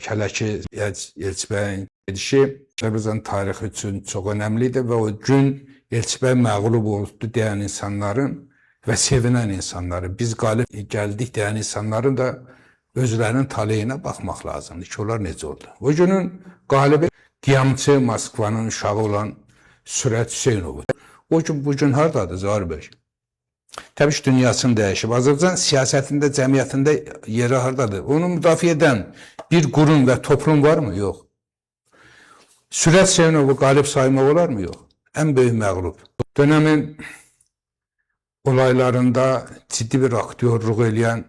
Kələki Elçibəyin gedişi Azərbaycan tarixi üçün çox önəmlidir və o gün Elçibəy məğlub oldu deyən insanların və sevinən insanların, biz qalib gəldik deyən insanların da özlərinin taleyinə baxmaq lazımdır ki, onlar necə oldu. O günün qalibi qiyamçı Moskvanın uşağı olan Sürət Hüseynovdur. O gün bugün hardadır Zahir bəy? Təbii ki, dünyasını dəyişib. Azərbaycan siyasətində, cəmiyyətində yeri hardadır? Onu müdafiə edən bir qurum və toplum varmı? Yox. Sürət Hüseynovu qalib saymaq olarmı? Yox. Ən böyük məğlub. Dönəmin olaylarında ciddi bir aktyorluq eləyən,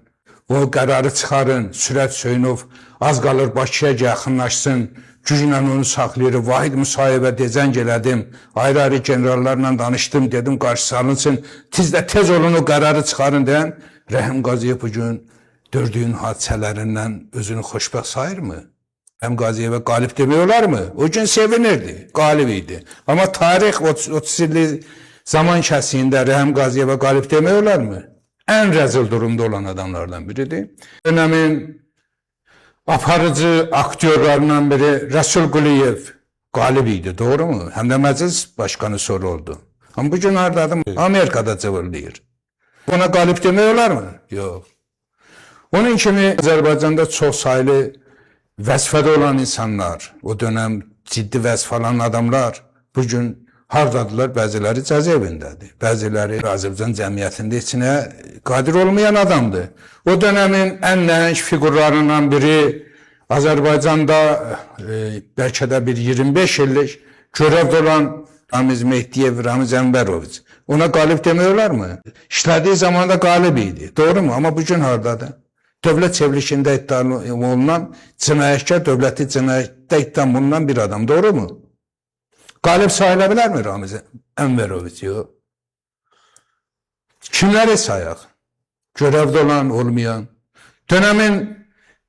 o qərarı çıxarın, Sürət Hüseynov az qalır Bakıya yaxınlaşsın, güclə onu saxlayır, vahid müsahibə zəng elədim, ayrı-ayrı generallarla danışdım, dedim qarşı alınsın, tez olun o qərarı çıxarın deyən Rəhim Qaziyev bugün gördüyün hadisələrindən özünü xoşbəxt sayırmı? Rəhim Qaziyevə qalib demək olarmı? O gün sevinirdi, qalib idi. Amma tarix 30 illik zaman kəsiyində Rəhim Qaziyevə qalib demək olarmı? Ən rəzil durumda olan adamlardan biridir. Dönəmin aparıcı aktyorlarından biri Rəsul Quliyev qalib idi, doğru mu? Həm də məclis başkanı sonra oldu. Amma bugün haradadır? Amerikada cıvırlayır. Ona qalib demək olarmı? Yox. Onun kimi Azərbaycanda çox saylı vəzifədə olan insanlar, o dönəm ciddi vəzifə alan adamlar bugün hardadılar? Bəziləri cəza evindədir. Bəziləri Azərbaycan cəmiyyətində içinə qadir olmayan adamdır. O dönəmin ən nəhəng fiqurlarından biri Azərbaycanda bəlkə də bir 25 illik görevdə olan Ramiz Mehdiyev, Ramiz Ənvəroviç. Ona qalib demək olarmı? İşlədiyi zamanda qalib idi. Doğru mu? Amma bugün hardadır? Dövlət çevrilişində iddialı olunan cinayətkar, dövləti cinayətdə iddiam bulunan bir adam. Doğru mu? Qalib sayıla bilərmi Ramiz Ənvəroviç? Yox. Kimləri sayaq? Görevdə olan, olmayan. Dönəmin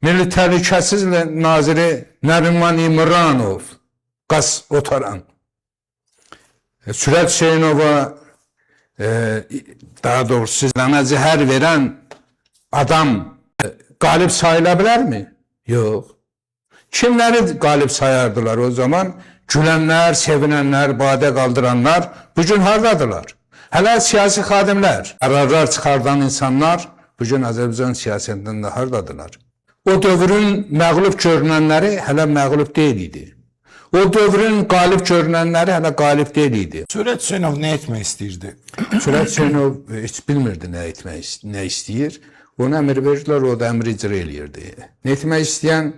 Milli Təhlükəsizlik Naziri Nəriman İmranov, qaz otaran. Sürət Hüseynova, daha doğrusu sizlərə zəhər verən adam qalib sayıla bilərmi? Yox. Kimləri qalib sayardılar o zaman? Gülənlər, sevinənlər, badə qaldıranlar bugün hardadılar? Hələ siyasi xadimlər, qərarlar çıxardan insanlar bugün Azərbaycan siyasətində hardadılar? O dövrün məğlub görünənləri hələ məğlub deyil idi. O dövrün qalib görünənləri hələ qalib deyil idi. Sürət Hüseynov nə etmək istəyirdi? Sürət Hüseynov heç bilmirdi nə istəyir. Ona əmr verdilər, o da əmri icra eləyirdi. Nə etmək istəyən,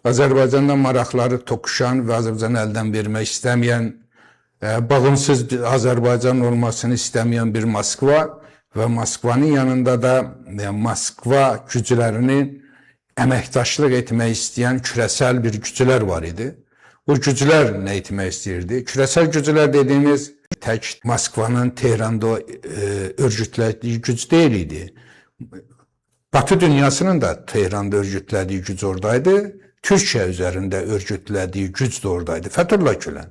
Azərbaycanda maraqları toqquşan və Azərbaycanı əldən vermək istəməyən, bağımsız Azərbaycan olmasını istəməyən bir Moskva və Moskvanın yanında da Moskva güclərinin əməkdaşlıq etmək istəyən küresel bir güclər var idi. O güclər nə etmək istəyirdi? Küresel güclər dediyimiz tək Moskvanın Tehranda örgütlədiyi güc deyil idi. Batı dünyasının da Tehranda örgütlədiyi güc oradaydı. Türkiyə üzərində örgütlədiyi güc də oradaydı. Fethullah Gülen.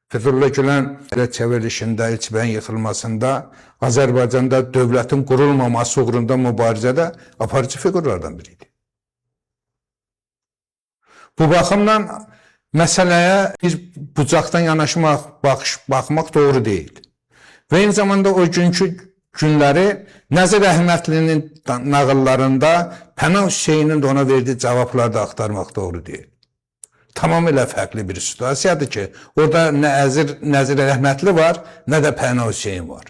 Fethullah Gülen çevrilişində, Elçibəyin yıxılmasında, Azərbaycanda dövlətin qurulmaması uğrunda mübarizədə aparıcı fiqurlardan biriydi. Bu baxımdan məsələyə bir bucaqdan yanaşmaq, baxmaq doğru deyil. Və eyni zamanda o günkü günləri Nəzir Əhmədlinin nağıllarında Pənah Hüseynin də ona verdiyi cavablarda axtarmaq doğru deyil. Tamamilə fərqli bir situasiyadır ki, orada nə Nəzir Əhmədli var, nə də Pənah Hüseyin var.